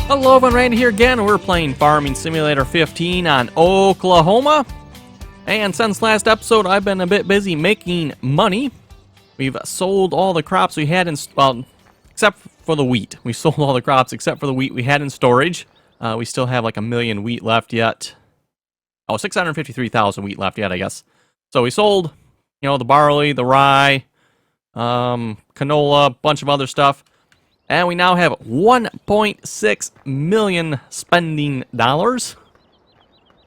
Hello everyone, Randy here again. We're playing Farming Simulator 15 on Oklahoma. And since last episode, I've been a bit busy making money. We've sold all the crops we had in, well, except for the wheat. We sold all the crops except for the wheat we had in storage. We still have like 1 million wheat left yet. Oh, 653,000 wheat left yet, I guess. So we sold, the barley, the rye, canola, a bunch of other stuff. And we now have 1.6 million spending dollars.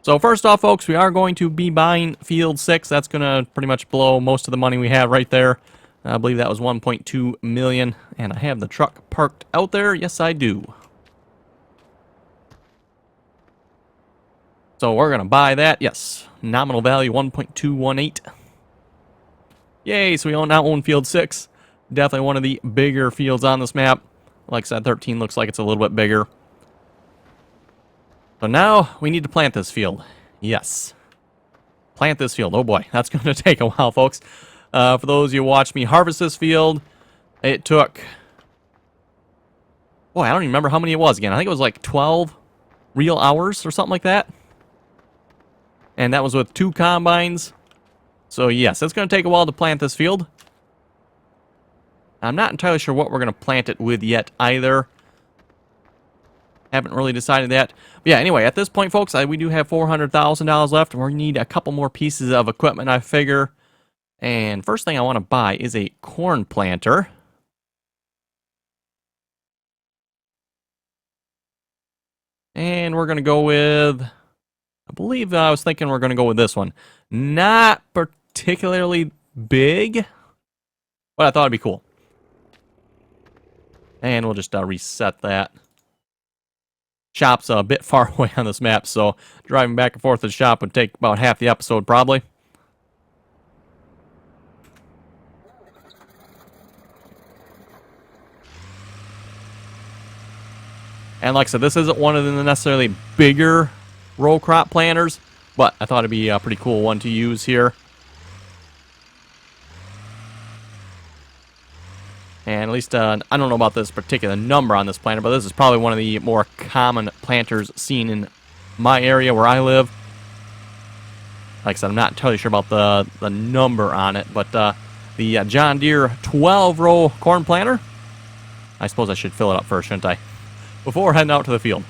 So first off, folks, we are going to be buying Field 6. That's going to pretty much blow most of the money we have right there. I believe that was 1.2 million. And I have the truck parked out there. Yes, I do. So we're going to buy that. Yes, nominal value 1.218. Yay, so we now own Field 6. Definitely one of the bigger fields on this map. Like I said, 13 looks like it's a little bit bigger. So now we need to plant this field. Yes. Plant this field. Oh boy, that's going to take a while, folks. For those of you who watched me harvest this field, it took... Boy, I don't even remember how many it was again. I think it was like 12 real hours or something like that. And that was with 2 combines. So yes, it's going to take a while to plant this field. I'm not entirely sure what we're going to plant it with yet either. Haven't really decided that. But yeah, anyway, at this point, folks, we do have $400,000 left. We need a couple more pieces of equipment, I figure. And first thing I want to buy is a corn planter. And we're going to go with... I believe I was thinking we're going to go with this one. Not particularly big, but I thought it'd be cool. And we'll just reset that. Shop's a bit far away on this map, so driving back and forth to the shop would take about half the episode, probably. And like I said, this isn't one of the necessarily bigger row crop planters, but I thought it'd be a pretty cool one to use here. And at least, I don't know about this particular number on this planter, but this is probably one of the more common planters seen in my area where I live. Like I said, I'm not entirely sure about the number on it, but the John Deere 12-row corn planter. I suppose I should fill it up first, shouldn't I? Before heading out to the field.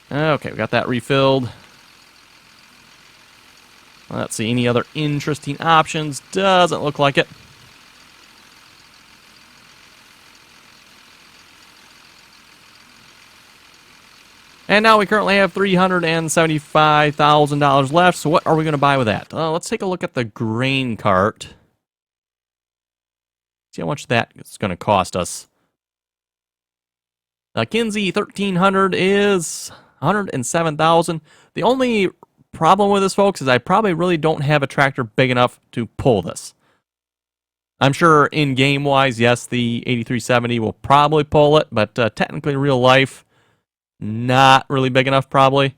Okay, we got that refilled. Let's see, any other interesting options? Doesn't look like it. And now we currently have $375,000 left, so what are we going to buy with that? Let's take a look at the grain cart. See how much that is going to cost us. The Kinsey 1300 is... $107,000. The only problem with this, folks, is I probably really don't have a tractor big enough to pull this. I'm sure in game wise, yes, the 8370 will probably pull it, but technically in real life, not really big enough probably.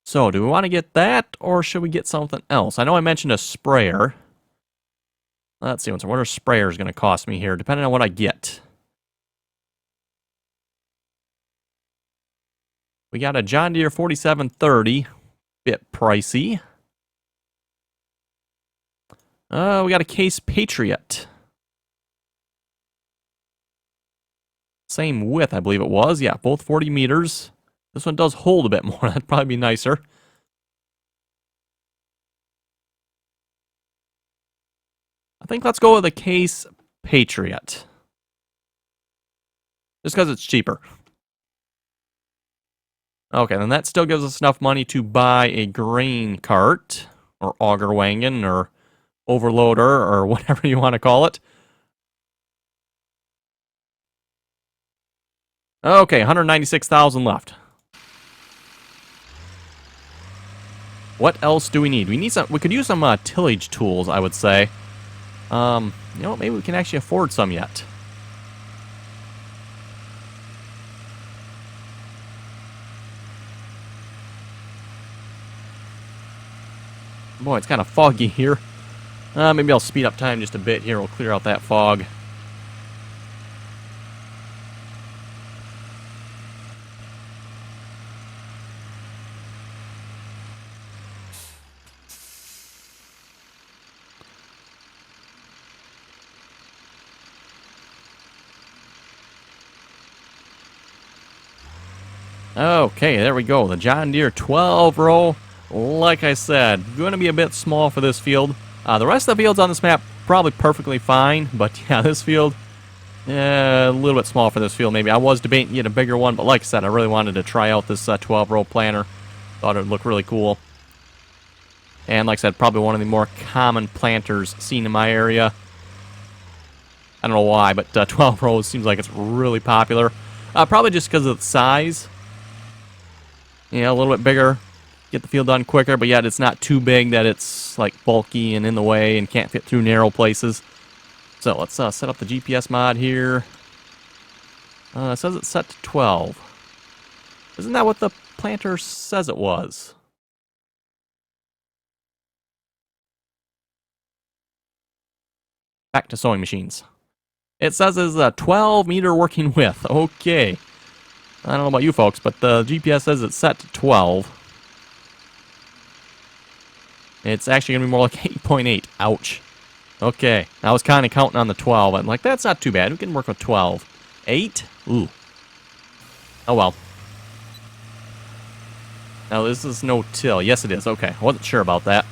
So do we want to get that, or should we get something else? I know I mentioned a sprayer. Let's see, what are sprayers going to cost me here, depending on what I get. We got a John Deere 4730, bit pricey. We got a Case Patriot. Same width, I believe it was. Yeah, both 40 meters. This one does hold a bit more. That'd probably be nicer. I think let's go with a Case Patriot. Just because it's cheaper. Okay, then that still gives us enough money to buy a grain cart, or auger wagon, or overloader, or whatever you want to call it. Okay, 196,000 left. What else do we need? We need some. We could use some tillage tools, I would say. You know what, maybe we can actually afford some yet. Boy, it's kind of foggy here. Maybe I'll speed up time just a bit here. We'll clear out that fog. Okay, there we go. The John Deere 12 row. Like I said, going to be a bit small for this field. The rest of the fields on this map probably perfectly fine, but yeah, this field, a little bit small for this field maybe. I was debating getting a bigger one, but like I said, I really wanted to try out this 12 row planter. Thought it would look really cool. And like I said, probably one of the more common planters seen in my area. I don't know why, but 12 rows seems like it's really popular. Probably just because of the size. Yeah, a little bit bigger. Get the field done quicker, but yet it's not too big that it's like bulky and in the way and can't fit through narrow places. So let's set up the GPS mod here. It says it's set to 12. Isn't that what the planter says it was? Back to sewing machines. It says it's a 12-meter working width. Okay. I don't know about you folks, but the GPS says it's set to 12. It's actually going to be more like 8.8. Ouch. Okay. I was kind of counting on the 12. I'm like, that's not too bad. We can work with 12. 8? Ooh. Oh, well. Now, this is no till. Yes, it is. Okay. I wasn't sure about that.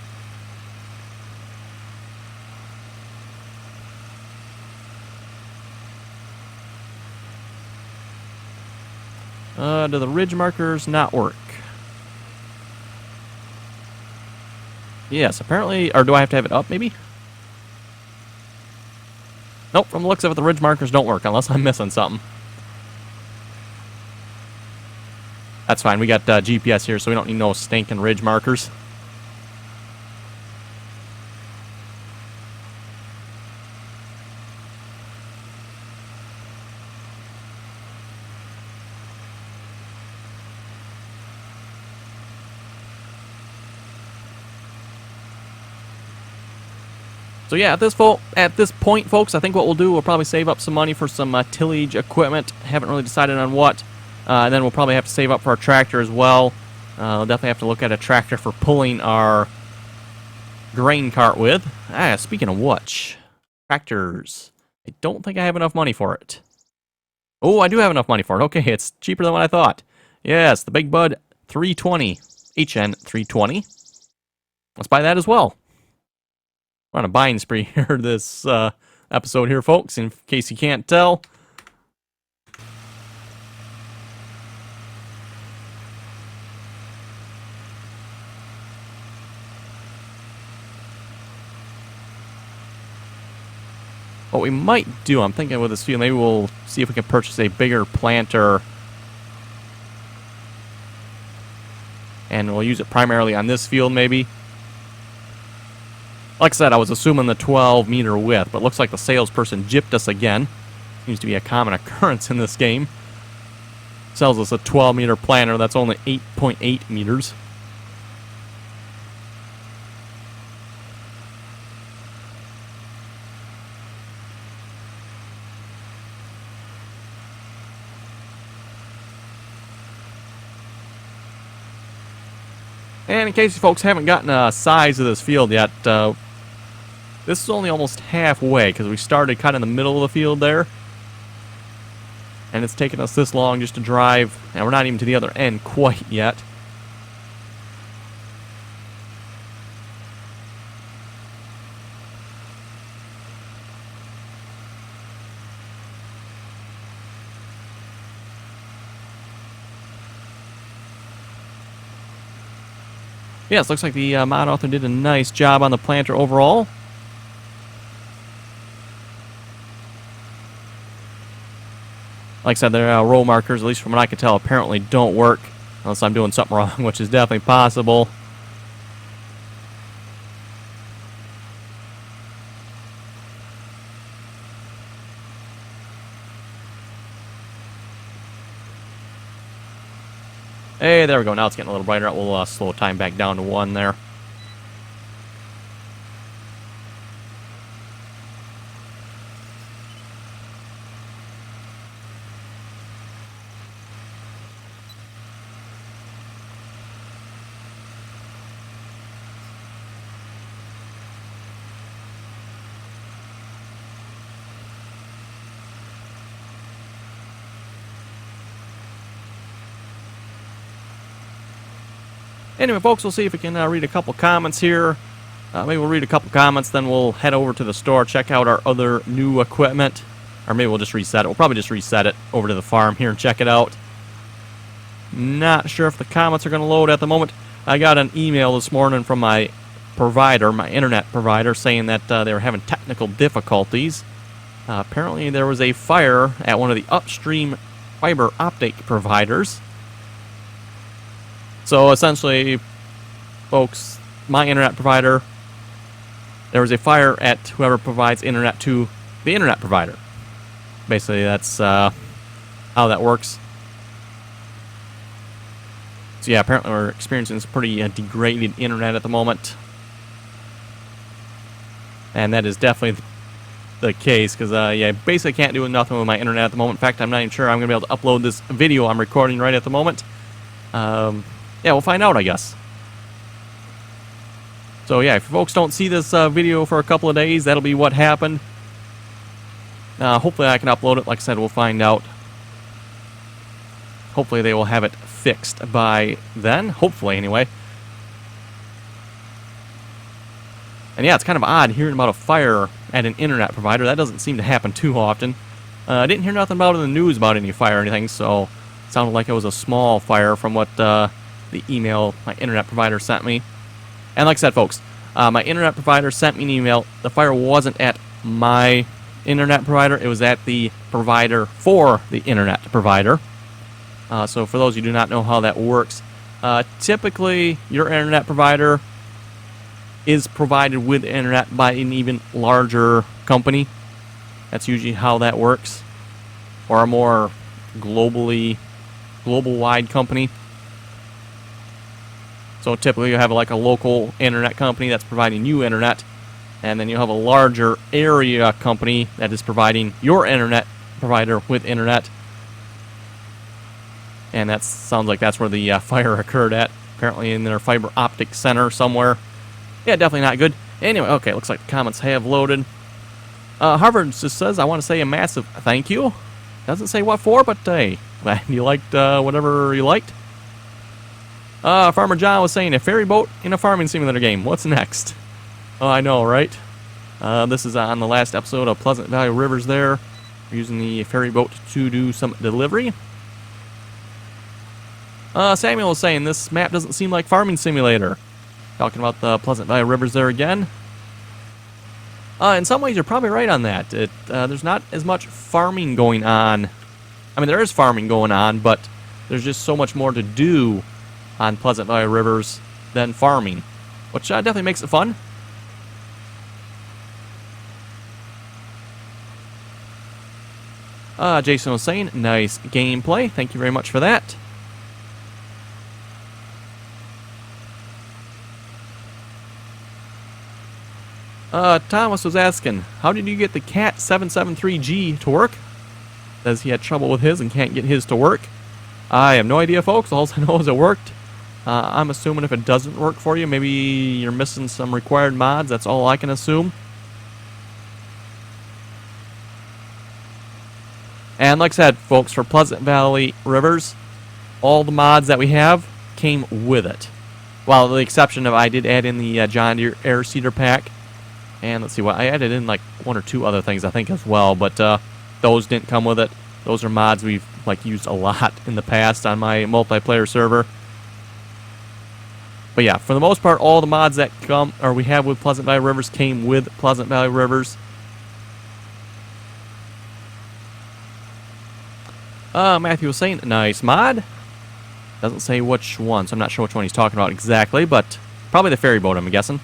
Do the ridge markers not work? Yes, apparently, or do I have to have it up, maybe? Nope, from the looks of it, the ridge markers don't work, unless I'm missing something. That's fine, we got GPS here, so we don't need no stinking ridge markers. So yeah, at this point, folks, I think what we'll do, we'll probably save up some money for some tillage equipment. Haven't really decided on what. And then we'll probably have to save up for our tractor as well. We'll definitely have to look at a tractor for pulling our grain cart with. Speaking of which, tractors. I don't think I have enough money for it. Oh, I do have enough money for it. Okay, it's cheaper than what I thought. Yes, the Big Bud 320, HN 320. Let's buy that as well. We're on a buying spree here this episode here, folks, in case you can't tell. What we might do, I'm thinking with this field, maybe we'll see if we can purchase a bigger planter. And we'll use it primarily on this field, maybe. Like I said, I was assuming the 12-meter width, but it looks like the salesperson gypped us again. Seems to be a common occurrence in this game. Sells us a 12-meter planter that's only 8.8 meters. And in case you folks haven't gotten a size of this field yet, this is only almost halfway, because we started kind of in the middle of the field there. And it's taken us this long just to drive, and we're not even to the other end quite yet. Yes, looks like the mod author did a nice job on the planter overall. Like I said, the row markers, at least from what I could tell, apparently don't work. Unless I'm doing something wrong, which is definitely possible. Hey, there we go. Now it's getting a little brighter. We'll slow time back down to 1 there. Anyway, folks, we'll see if we can read a couple comments here. Maybe we'll read a couple comments, then we'll head over to the store, check out our other new equipment. Or maybe we'll just reset it. We'll probably just reset it over to the farm here and check it out. Not sure if the comments are going to load at the moment. I got an email this morning from my provider, my internet provider, saying that they were having technical difficulties. Apparently there was a fire at one of the upstream fiber optic providers. So essentially, folks, my internet provider, there was a fire at whoever provides internet to the internet provider. Basically, that's how that works. So yeah, apparently we're experiencing this pretty degraded internet at the moment. And that is definitely the case, because yeah, basically can't do nothing with my internet at the moment. In fact, I'm not even sure I'm going to be able to upload this video I'm recording right at the moment. Yeah, we'll find out, I guess. So yeah, if folks don't see this video for a couple of days, that'll be what happened. Hopefully I can upload it. Like I said, we'll find out. Hopefully they will have it fixed by then. Hopefully, anyway. And yeah, it's kind of odd hearing about a fire at an internet provider. That doesn't seem to happen too often. I didn't hear nothing about it in the news about any fire or anything, so it sounded like it was a small fire from what the email my internet provider sent me. And like I said, folks, my internet provider sent me an email. The fire wasn't at my internet provider. It was at the provider for the internet provider. So for those who do not know how that works, typically your internet provider is provided with internet by an even larger company. That's usually how that works. Or a more global-wide company. So typically you have like a local internet company that's providing you internet, and then you have a larger area company that is providing your internet provider with internet. And that sounds like that's where the fire occurred at, apparently in their fiber optic center somewhere. Yeah, definitely not good. Anyway, okay, looks like the comments have loaded. Harvard just says, I want to say a massive thank you. Doesn't say what for, but hey, glad you liked whatever you liked. Farmer John was saying, a ferry boat in a farming simulator game. What's next? Oh, I know, right? This is on the last episode of Pleasant Valley Rivers there. We're using the ferry boat to do some delivery. Samuel was saying, this map doesn't seem like farming simulator. Talking about the Pleasant Valley Rivers there again. In some ways, you're probably right on that. There's not as much farming going on. I mean, there is farming going on, but there's just so much more to do on Pleasant Valley Rivers than farming, which definitely makes it fun. Jason was saying, nice gameplay. Thank you very much for that. Thomas was asking, how did you get the Cat 773G to work? Says he had trouble with his and can't get his to work. I have no idea, folks. All I know is it worked. I'm assuming if it doesn't work for you, maybe you're missing some required mods. That's all I can assume. And like I said, folks, for Pleasant Valley Rivers, all the mods that we have came with it. Well, the exception of I did add in the John Deere Air Seeder Pack. And let's see, what I added in like 1 or 2 other things, I think, as well. But those didn't come with it. Those are mods we've like used a lot in the past on my multiplayer server. But yeah, for the most part, all the mods that come or we have with Pleasant Valley Rivers came with Pleasant Valley Rivers. Matthew was saying, nice mod. Doesn't say which one, so I'm not sure which one he's talking about exactly, but probably the ferry boat, I'm guessing.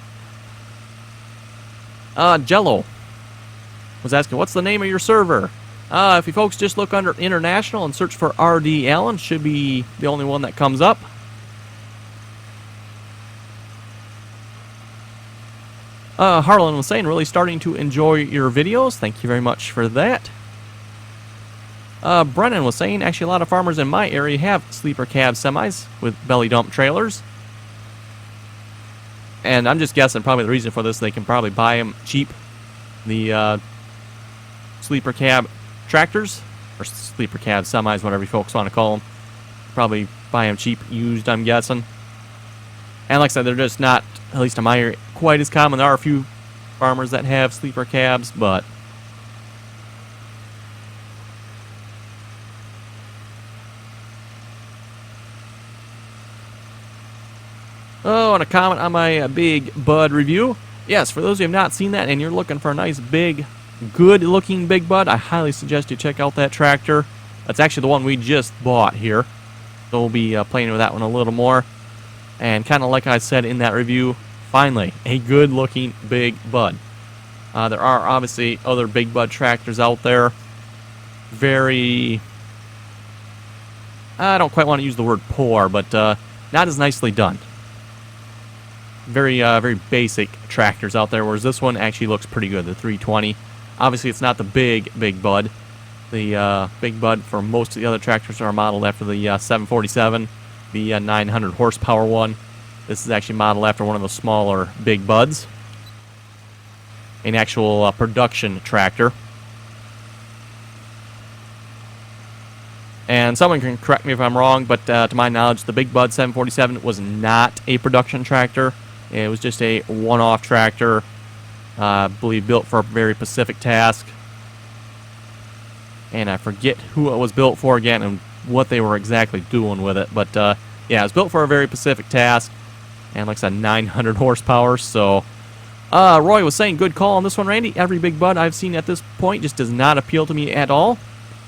Jello was asking, what's the name of your server? If you folks just look under International and search for R.D. Allen, should be the only one that comes up. Harlan was saying, really starting to enjoy your videos. Thank you very much for that. Brennan was saying, actually a lot of farmers in my area have sleeper cab semis with belly dump trailers. And I'm just guessing probably the reason for this, they can probably buy them cheap. The sleeper cab tractors, or sleeper cab semis, whatever you folks want to call them. Probably buy them cheap, used, I'm guessing. And like I said, they're just not, at least in my area, quite as common. There are a few farmers that have sleeper cabs, but oh, and a comment on my Big Bud review. Yes, for those of you who have not seen that and you're looking for a nice big, good looking Big Bud, I highly suggest you check out that tractor. That's actually the one we just bought here. So we'll be playing with that one a little more. And kind of like I said in that review, finally, a good looking Big Bud. There are obviously other Big Bud tractors out there. Very, I don't quite want to use the word poor, but not as nicely done. Very, very basic tractors out there, whereas this one actually looks pretty good, the 320. Obviously, it's not the Big Bud. The Big Bud for most of the other tractors are modeled after the 747, the 900 horsepower one. This is actually modeled after one of the smaller Big Buds. An actual production tractor. And someone can correct me if I'm wrong, but to my knowledge, the Big Bud 747 was not a production tractor. It was just a one-off tractor, I believe built for a very specific task. And I forget who it was built for again and what they were exactly doing with it. But yeah, it was built for a very specific task. And like I said, 900 horsepower. So Roy was saying, good call on this one, Randy. Every Big Bud I've seen at this point just does not appeal to me at all.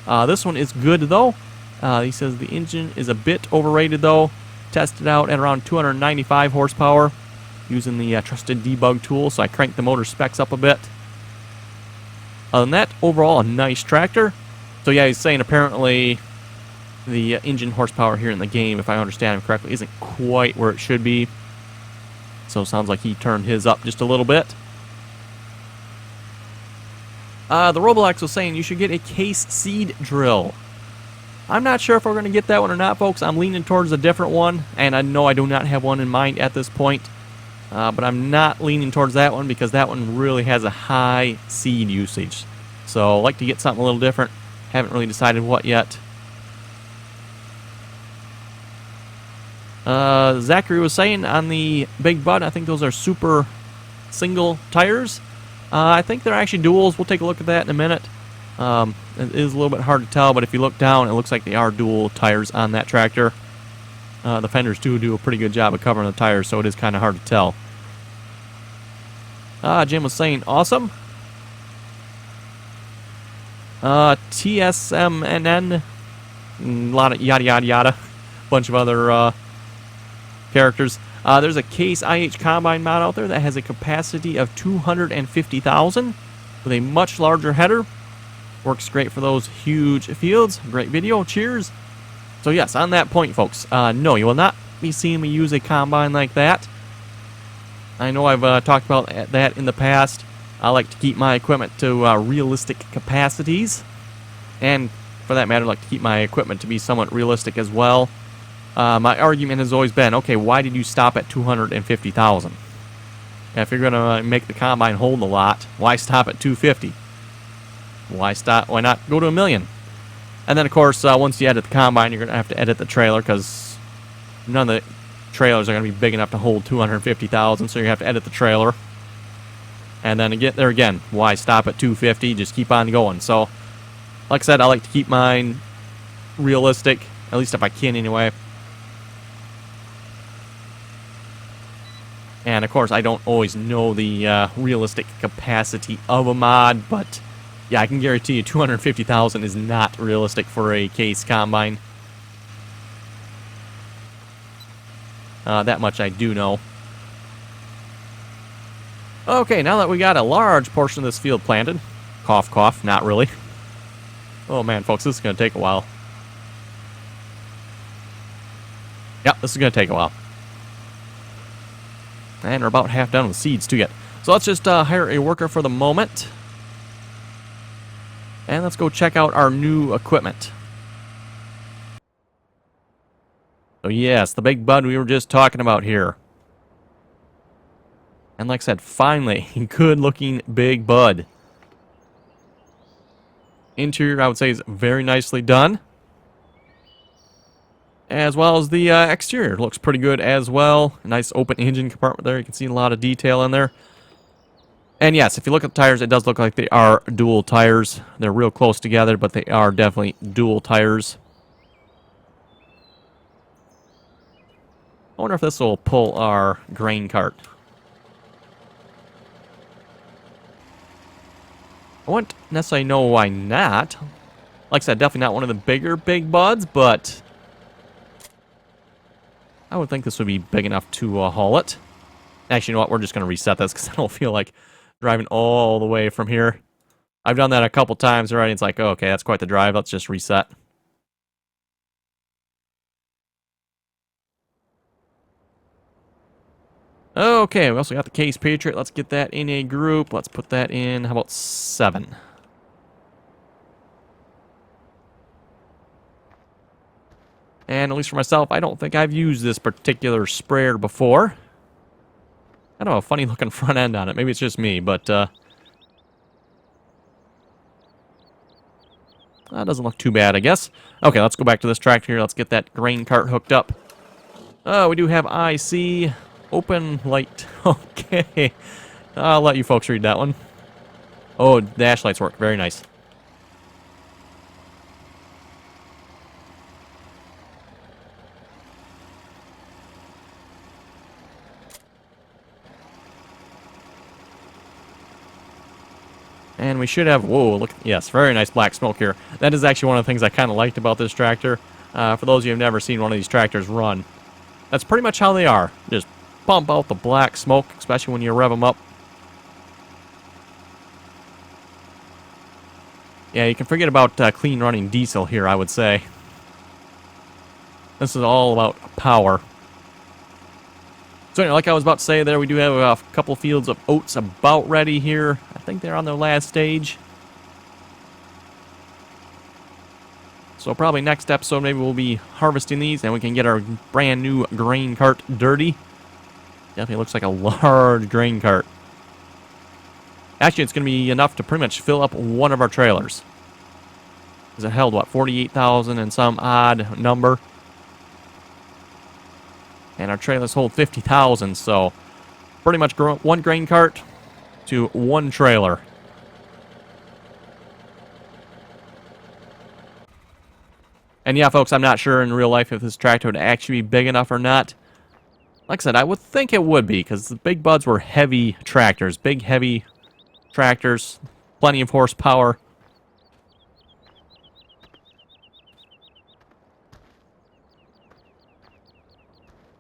This one is good, though. He says the engine is a bit overrated, though. Tested out at around 295 horsepower using the trusted debug tool, so I cranked the motor specs up a bit. Other than that, overall, a nice tractor. So yeah, he's saying apparently the engine horsepower here in the game, if I understand him correctly, isn't quite where it should be. So it sounds like he turned his up just a little bit. The Roblox was saying you should get a case seed drill. I'm not sure if we're going to get that one or not, folks. I'm leaning towards a different one, and I know I do not have one in mind at this point. But I'm not leaning towards that one because that one really has a high seed usage. So I'd like to get something a little different. Haven't really decided what yet. Zachary was saying on the Big Bud, I think those are super single tires. I think they're actually duals. We'll take a look at that in a minute. It is a little bit hard to tell, but if you look down, it looks like they are dual tires on that tractor. The fenders do a pretty good job of covering the tires, so it is kind of hard to tell. Jim was saying, awesome. TSMNN, a lot of yada yada yada, bunch of other characters. There's a Case IH Combine mod out there that has a capacity of 250,000 with a much larger header. Works great for those huge fields. Great video. Cheers. So yes, on that point, folks, no, you will not be seeing me use a combine like that. I know I've talked about that in the past. I like to keep my equipment to realistic capacities. And for that matter, I like to keep my equipment to be somewhat realistic as well. My argument has always been, okay, why did you stop at 250,000? If you're going to make the combine hold a lot, why stop at 250? Why not go to 1 million? And then, of course, once you edit the combine, you're going to have to edit the trailer because none of the trailers are going to be big enough to hold 250,000, so you have to edit the trailer. And then again, there again, why stop at 250? Just keep on going. So, like I said, I like to keep mine realistic, at least if I can anyway. And of course, I don't always know the realistic capacity of a mod, but yeah, I can guarantee you 250,000 is not realistic for a Case combine. That much I do know. Okay, now that we got a large portion of this field planted, cough, cough, not really. Oh man, folks, this is going to take a while. Yep, this is going to take a while. And we're about half done with seeds too yet. So let's just hire a worker for the moment. And let's go check out our new equipment. So yes, the big bud we were just talking about here. And like I said, finally, good looking big bud. Interior, I would say, is very nicely done. As well as the exterior looks pretty good as well. A nice open engine compartment there. You can see a lot of detail in there. And yes, if you look at the tires, it does look like they are dual tires. They're real close together, but they are definitely dual tires. I wonder if this will pull our grain cart. I wouldn't necessarily know why not. Like I said, definitely not one of the bigger big buds, but I would think this would be big enough to haul it. Actually, you know what? We're just going to reset this because I don't feel like driving all the way from here. I've done that a couple times already. It's like, oh, okay, that's quite the drive. Let's just reset. Okay, we also got the Case Patriot. Let's get that in a group. Let's put that in, how about 7? And at least for myself, I don't think I've used this particular sprayer before. I don't know, a funny looking front end on it. Maybe it's just me, but that doesn't look too bad, I guess. Okay, let's go back to this tractor here. Let's get that grain cart hooked up. We do have IC. Open light. Okay. I'll let you folks read that one. Oh, dash lights work. Very nice. And we should have, whoa, look, yes, very nice black smoke here. That is actually one of the things I kind of liked about this tractor. For those of you who have never seen one of these tractors run, that's pretty much how they are. Just pump out the black smoke, especially when you rev them up. Yeah, you can forget about clean running diesel here, I would say. This is all about power. So anyway, like I was about to say there, we do have a couple fields of oats about ready here. I think they're on their last stage. So probably next episode, maybe we'll be harvesting these and we can get our brand new grain cart dirty. Definitely looks like a large grain cart. Actually, it's going to be enough to pretty much fill up one of our trailers. Because it held, what, 48,000 and some odd number. And our trailers hold 50,000, so pretty much one grain cart to one trailer. And yeah, folks, I'm not sure in real life if this tractor would actually be big enough or not. Like I said, I would think it would be, because the big buds were heavy tractors. Big, heavy tractors. Plenty of horsepower.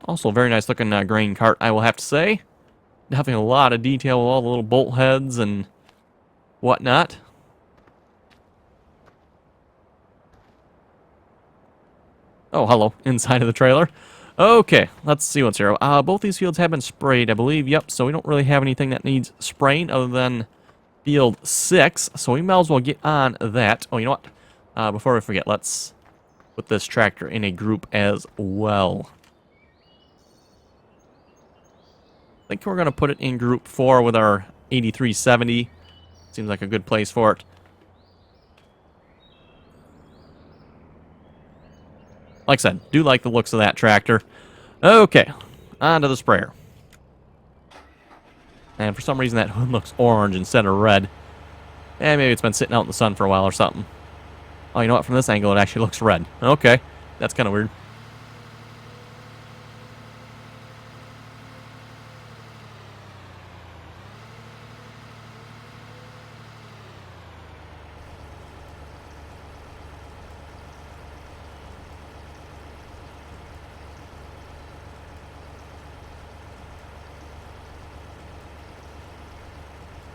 Also, very nice looking grain cart, I will have to say. Definitely a lot of detail with all the little bolt heads and whatnot. Oh, hello, inside of the trailer. Okay, let's see what's here. Both these fields have been sprayed, I believe. Yep, so we don't really have anything that needs spraying other than field 6. So we might as well get on that. Oh, you know what? Before we forget, let's put this tractor in a group as well. I think we're going to put it in group 4 with our 8370. Seems like a good place for it. Like I said, do like the looks of that tractor. Okay, on to the sprayer. And for some reason that hood looks orange instead of red. And maybe it's been sitting out in the sun for a while or something. Oh, you know what? From this angle, it actually looks red. Okay, that's kind of weird.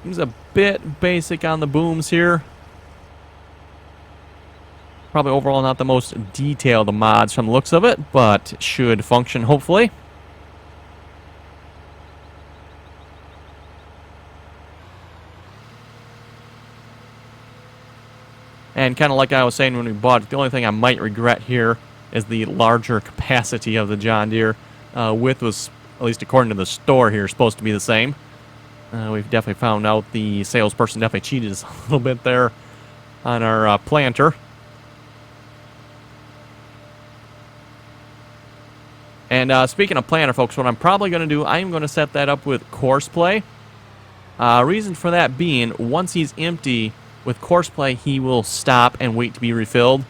Seems a bit basic on the booms here. Probably overall not the most detailed mods from the looks of it, but should function hopefully. And kind of like I was saying when we bought it, the only thing I might regret here is the larger capacity of the John Deere. Width was, at least according to the store here, supposed to be the same. We've definitely found out the salesperson definitely cheated us a little bit there on our planter. And speaking of planter, folks, what I'm probably going to do, I'm going to set that up with Courseplay. Reason for that being, once he's empty with Courseplay, he will stop and wait to be refilled.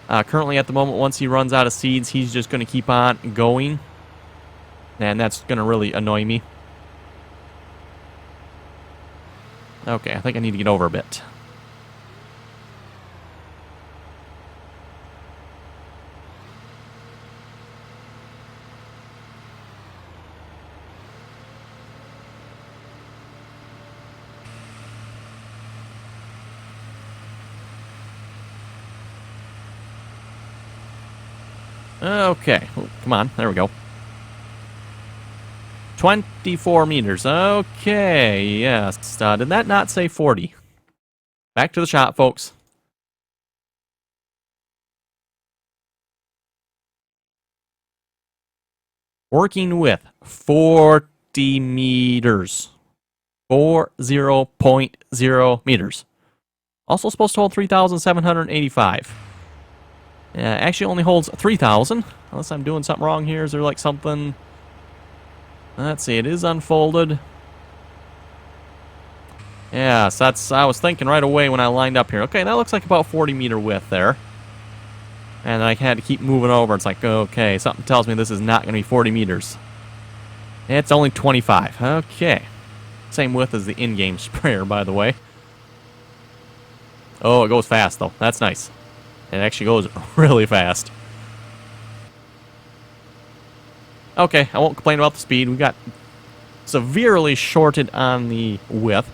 Currently, at the moment, once he runs out of seeds, he's just going to keep on going. And that's going to really annoy me. Okay, I think I need to get over a bit. Okay, oh, come on, there we go. 24 meters, okay, yes. Did that not say 40? Back to the shop, folks. Working with 40 meters. 40.0 meters. Also supposed to hold 3,785. Actually only holds 3,000. Unless I'm doing something wrong here. Is there like something... Let's see, it is unfolded. Yes, that's... I was thinking right away when I lined up here. Okay, that looks like about 40 meter width there. And I had to keep moving over. It's like, okay, something tells me this is not going to be 40 meters. It's only 25. Okay. Same width as the in-game sprayer, by the way. Oh, it goes fast, though. That's nice. It actually goes really fast. Okay, I won't complain about the speed. We got severely shorted on the width.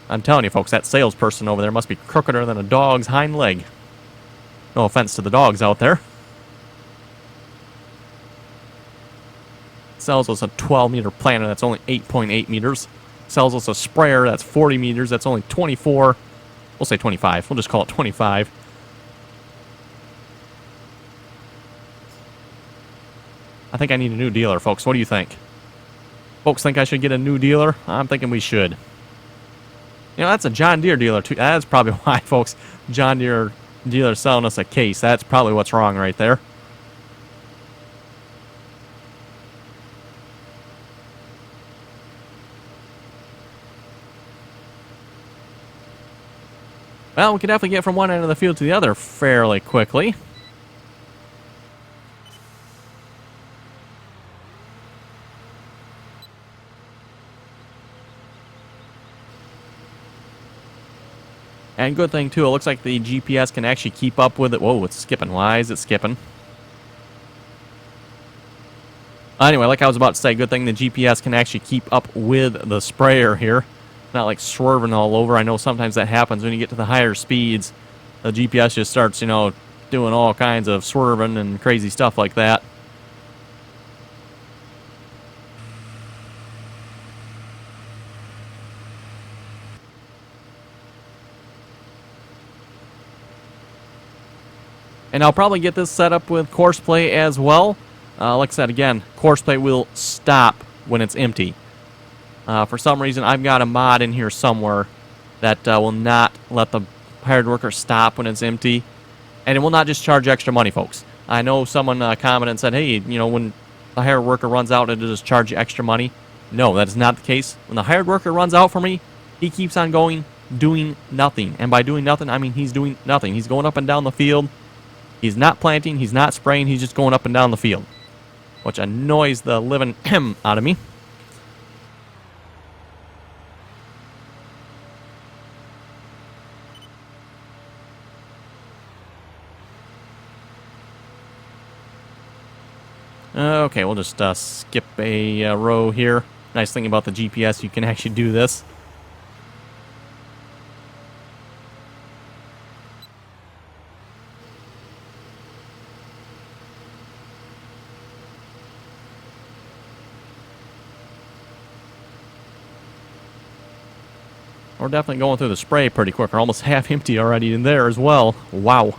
I'm telling you, folks, that salesperson over there must be crookeder than a dog's hind leg. No offense to the dogs out there. Sells us a 12-meter planter that's only 8.8 meters. Sells us a sprayer that's 40 meters. That's only 24. We'll say 25. We'll just call it 25. I think I need a new dealer, folks. What do you think? Folks think I should get a new dealer? I'm thinking we should. You know, that's a John Deere dealer, too. That's probably why, folks, John Deere dealer selling us a case. That's probably what's wrong right there. Well, we can definitely get from one end of the field to the other fairly quickly. And good thing, too, it looks like the GPS can actually keep up with it. Whoa, it's skipping. Why is it skipping? Anyway, like I was about to say, good thing the GPS can actually keep up with the sprayer here. Not like swerving all over. I know sometimes that happens when you get to the higher speeds. The GPS just starts, you know, doing all kinds of swerving and crazy stuff like that. And I'll probably get this set up with Courseplay as well. Like I said, again, Courseplay will stop when it's empty. For some reason, I've got a mod in here somewhere that will not let the hired worker stop when it's empty. And it will not just charge extra money, folks. I know someone commented and said, hey, you know, when the hired worker runs out, it'll just charge you extra money. No, that is not the case. When the hired worker runs out for me, he keeps on going, doing nothing. And by doing nothing, I mean he's doing nothing. He's going up and down the field. He's not planting, he's not spraying, he's just going up and down the field. Which annoys the living out of me. Okay, we'll just skip a row here. Nice thing about the GPS, you can actually do this. We're definitely going through the spray pretty quick. We're almost half empty already in there as well. Wow.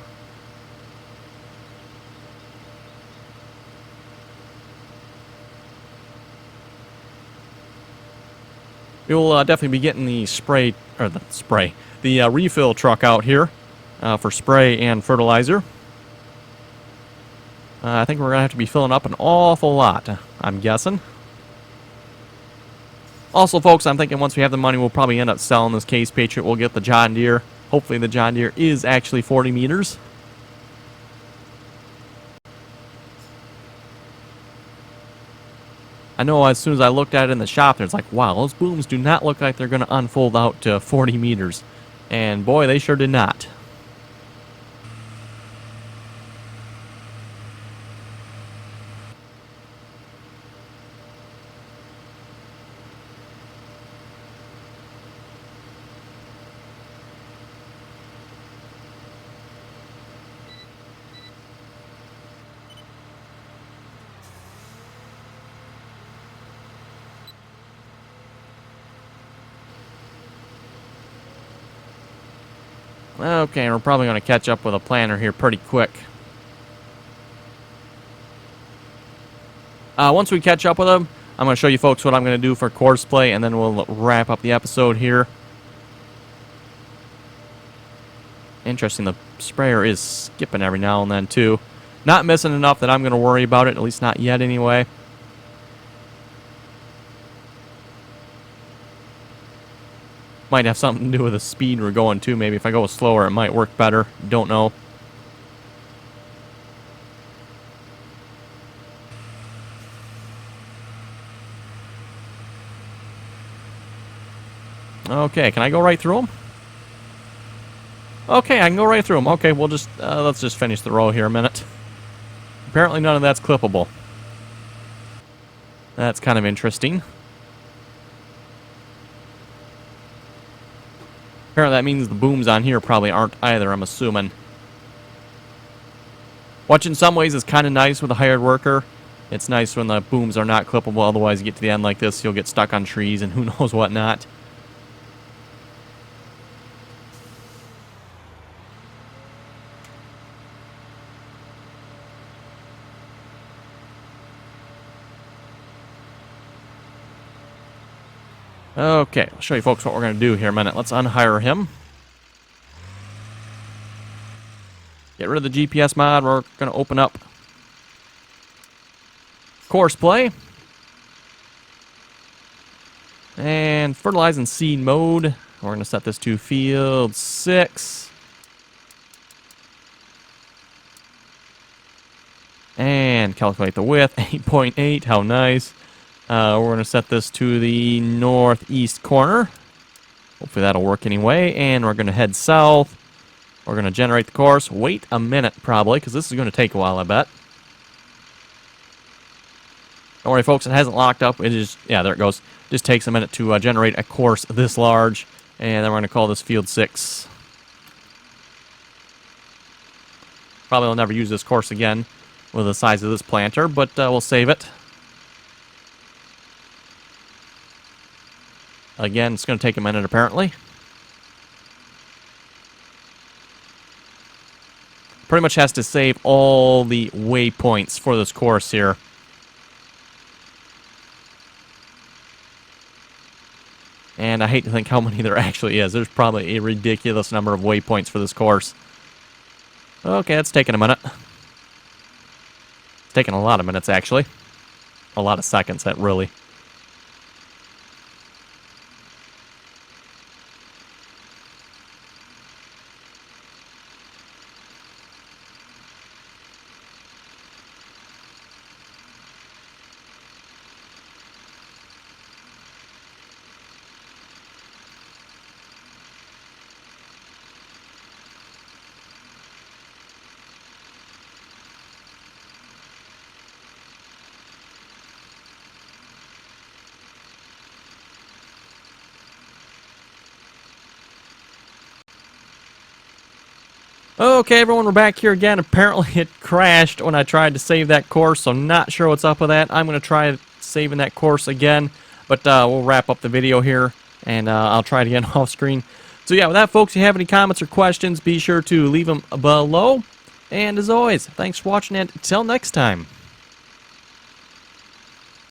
We'll definitely be getting the refill truck out here for spray and fertilizer. I think we're going to have to be filling up an awful lot, I'm guessing. Also, folks, I'm thinking once we have the money, we'll probably end up selling this Case Patriot. We'll get the John Deere. Hopefully the John Deere is actually 40 meters. I know as soon as I looked at it in the shop, it's like, wow, those booms do not look like they're going to unfold out to 40 meters. And boy, they sure did not. Okay, we're probably going to catch up with a planter here pretty quick. Once we catch up with them, I'm going to show you folks what I'm going to do for course play, and then we'll wrap up the episode here. Interesting, the sprayer is skipping every now and then, too. Not missing enough that I'm going to worry about it, at least not yet anyway. Might have something to do with the speed we're going too. Maybe if I go slower, it might work better. Don't know. Okay, can I go right through them? Okay, I can go right through them. Okay, we'll just let's just finish the row here a minute. Apparently, none of that's clippable. That's kind of interesting. Apparently that means the booms on here probably aren't either, I'm assuming. Which in some ways is kind of nice with a hired worker. It's nice when the booms are not clippable, otherwise you get to the end like this, you'll get stuck on trees and who knows what not. Okay, I'll show you folks what we're going to do here in a minute. Let's unhire him. Get rid of the GPS mod. We're going to open up course play. And fertilize and seed mode. We're going to set this to field 6. And calculate the width, 8.8. How nice. We're going to set this to the northeast corner. Hopefully that'll work anyway. And we're going to head south. We're going to generate the course. Wait a minute, probably, because this is going to take a while, I bet. Don't worry, folks. It hasn't locked up. It is, yeah, there it goes. Just takes a minute to generate a course this large. And then we're going to call this field 6. Probably will never use this course again with the size of this planter, but we'll save it. Again, it's going to take a minute, apparently. Pretty much has to save all the waypoints for this course here. And I hate to think how many there actually is. There's probably a ridiculous number of waypoints for this course. Okay, it's taking a minute. It's taking a lot of minutes, actually. A lot of seconds, that really. Okay, everyone, we're back here again. Apparently it crashed when I tried to save that course, so not sure what's up with that. I'm going to try saving that course again, but we'll wrap up the video here, and I'll try to get off screen. So yeah, with that, folks, if you have any comments or questions, be sure to leave them below. And as always, thanks for watching, and until next time.